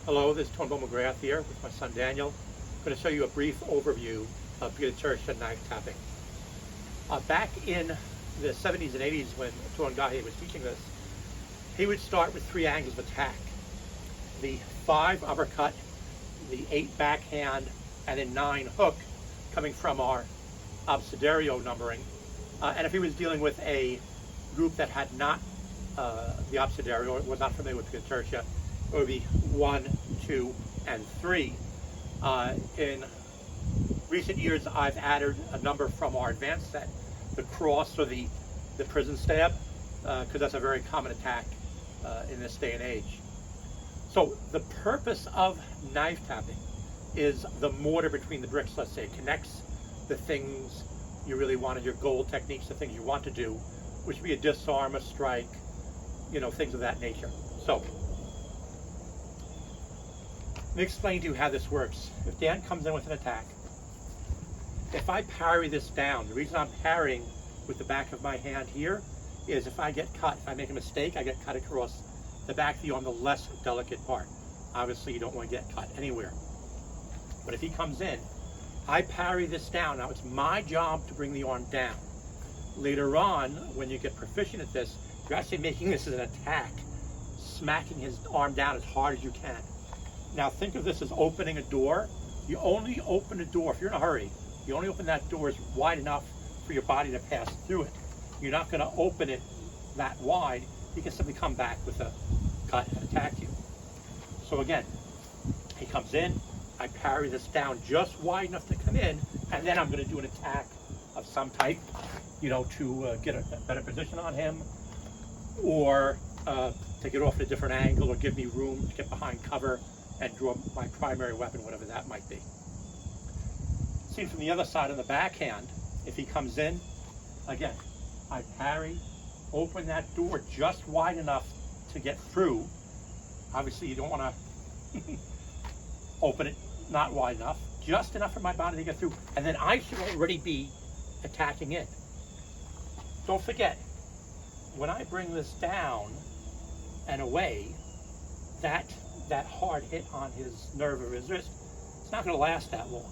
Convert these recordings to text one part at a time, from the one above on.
Hello, this is Tone McGrath here with my son Daniel. I'm going to show you a brief overview of PEKITI-TIRSIA knife tapping. Back in the 70s and 80s when Tuangahe was teaching this, he would start with 3 angles of attack. The 5 uppercut, the 8 backhand, and then 9 hook coming from our obsidiario numbering. And if he was dealing with a group that had not the obsidiario, or was not familiar with PEKITI-TIRSIA, it would be 1, 2, and 3. In recent years, I've added a number from our advanced set, the cross or the prison stab, because that's a very common attack in this day and age. So the purpose of knife tapping is the mortar between the bricks, let's say. It connects the things you really want, your goal techniques, the things you want to do, which would be a disarm, a strike, things of that nature. So let me explain to you how this works. If Dan comes in with an attack, if I parry this down, the reason I'm parrying with the back of my hand here is if I get cut, if I make a mistake, I get cut across the back of the arm, the less delicate part. Obviously, you don't want to get cut anywhere. But if he comes in, I parry this down. Now, it's my job to bring the arm down. Later on, when you get proficient at this, you're actually making this as an attack, smacking his arm down as hard as you can. Now think of this as opening a door. You only open a door, if you're in a hurry, you only open that door as wide enough for your body to pass through it. You're not going to open it that wide. You can simply come back with a cut and attack you. So again, he comes in, I parry this down just wide enough to come in, and then I'm going to do an attack of some type, to get a better position on him, or to get off at a different angle, or give me room to get behind cover and draw my primary weapon, whatever that might be. Seen from the other side on the backhand, if he comes in, again, I parry, open that door just wide enough to get through. Obviously, you don't want to open it not wide enough, just enough for my body to get through, and then I should already be attacking it. Don't forget, when I bring this down and away, that hard hit on his nerve or his wrist, it's not going to last that long.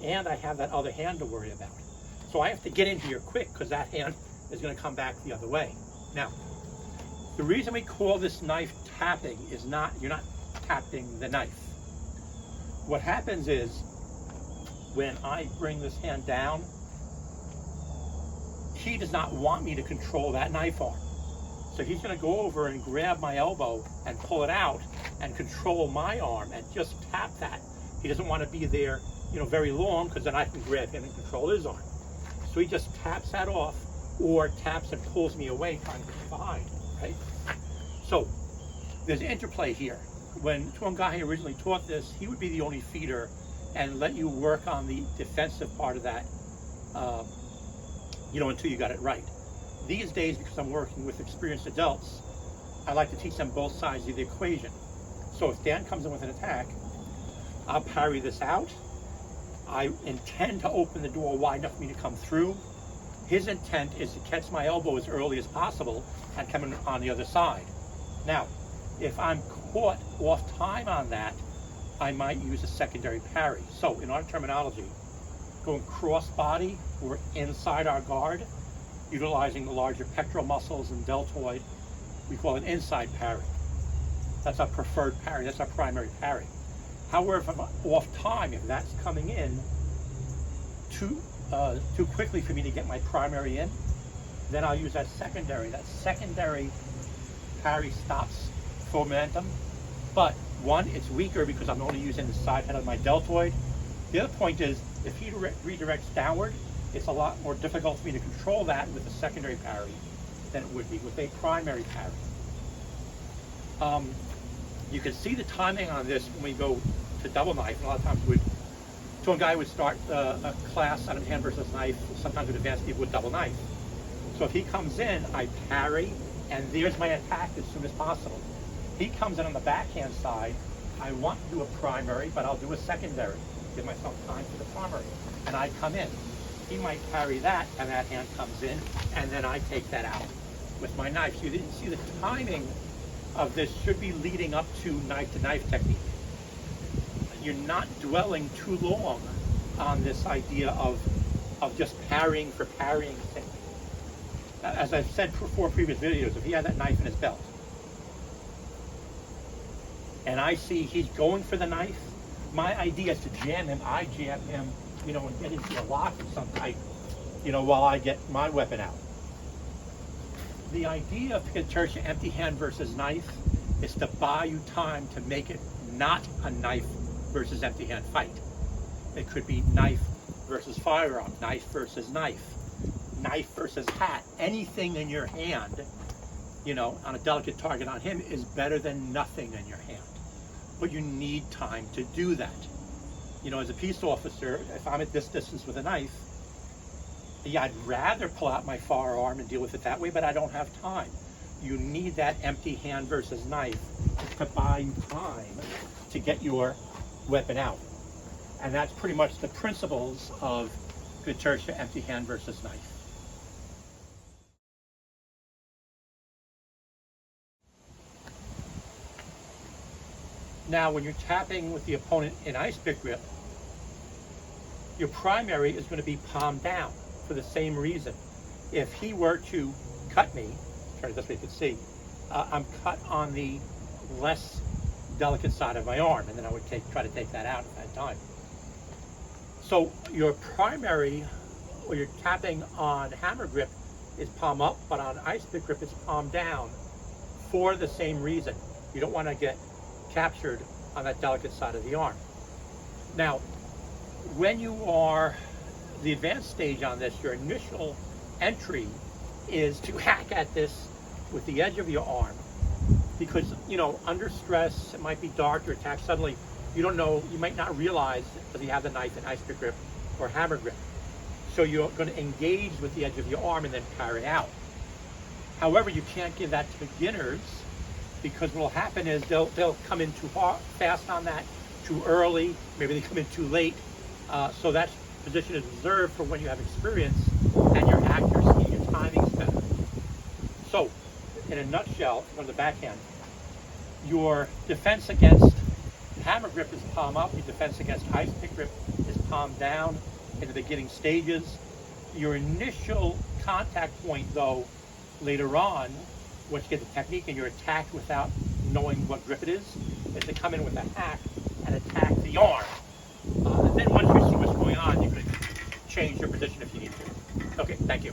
And I have that other hand to worry about. So I have to get in here quick because that hand is going to come back the other way. Now, the reason we call this knife tapping is you're not tapping the knife. What happens is when I bring this hand down, he does not want me to control that knife arm. So he's going to go over and grab my elbow and pull it out and control my arm and just tap that. He doesn't want to be there, very long, because then I can grab him and control his arm. So he just taps that off, or taps and pulls me away trying to get behind, right? So there's interplay here. When Tuangahe originally taught this, he would be the only feeder and let you work on the defensive part of that, until you got it right. These days, because I'm working with experienced adults, I like to teach them both sides of the equation. So if Dan comes in with an attack, I'll parry this out. I intend to open the door wide enough for me to come through. His intent is to catch my elbow as early as possible and come in on the other side. Now, if I'm caught off time on that, I might use a secondary parry. So in our terminology, going cross body, we're inside our guard, utilizing the larger pectoral muscles and deltoid, we call an inside parry. That's our preferred parry, that's our primary parry. However, if I'm off time, if that's coming in too quickly for me to get my primary in, then I'll use that secondary. That secondary parry stops full momentum, but one, it's weaker because I'm only using the side head of my deltoid. The other point is, if he redirects downward, it's a lot more difficult for me to control that with a secondary parry than it would be with a primary parry. You can see the timing on this when we go to double knife. A lot of times Tuangahe would start a class on a hand versus knife, sometimes with advanced people with double knife. So if he comes in, I parry, and there's my attack as soon as possible. He comes in on the backhand side, I want to do a primary, but I'll do a secondary, give myself time for the primary, and I come in. He might parry that, and that hand comes in, and then I take that out with my knife. So you didn't see the timing of this should be leading up to knife technique. you're not dwelling too long on this idea of just parrying for parrying's sake. As I've said for 4 previous videos, if he had that knife in his belt, and I see he's going for the knife, my idea is to jam him. I jab him, you know, and get into a lock of some type, you know, while I get my weapon out. The idea of PEKITI-TIRSIA empty hand versus knife is to buy you time to make it not a knife versus empty hand fight. It could be knife versus firearm, knife versus knife, knife versus hat. Anything in your hand, you know, on a delicate target on him is better than nothing in your hand. But you need time to do that. You know, as a peace officer, if I'm at this distance with a knife, yeah, I'd rather pull out my firearm and deal with it that way, but I don't have time. You need that empty hand versus knife to buy you time to get your weapon out. And that's pretty much the principles of PEKITI-TIRSIA empty hand versus knife. Now, when you're tapping with the opponent in Icepick grip, your primary is going to be palm down for the same reason. If he were to cut me, try it this way you can see, I'm cut on the less delicate side of my arm, and then I would try to take that out if I had time. So your primary, or your tapping on hammer grip, is palm up, but on Icepick grip it's palm down for the same reason. You don't want to get captured on that delicate side of the arm. Now, when you are the advanced stage on this, your initial entry is to hack at this with the edge of your arm, because, you know, under stress, it might be dark, you're attacked suddenly, you don't know, you might not realize that you have the knife in Icepick grip or hammer grip. So you're going to engage with the edge of your arm and then parry out. However, you can't give that to beginners, because what will happen is they'll come in too fast on that, too early, maybe they come in too late. So that position is reserved for when you have experience and your accuracy, your timing's better. So, in a nutshell, from the backhand, your defense against hammer grip is palm up, your defense against Icepick grip is palm down in the beginning stages. Your initial contact point, though, later on, once you get the technique and you're attacked without knowing what grip it is to come in with a hack and attack the arm. And then once you see what's going on, you can change your position if you need to. Okay, thank you.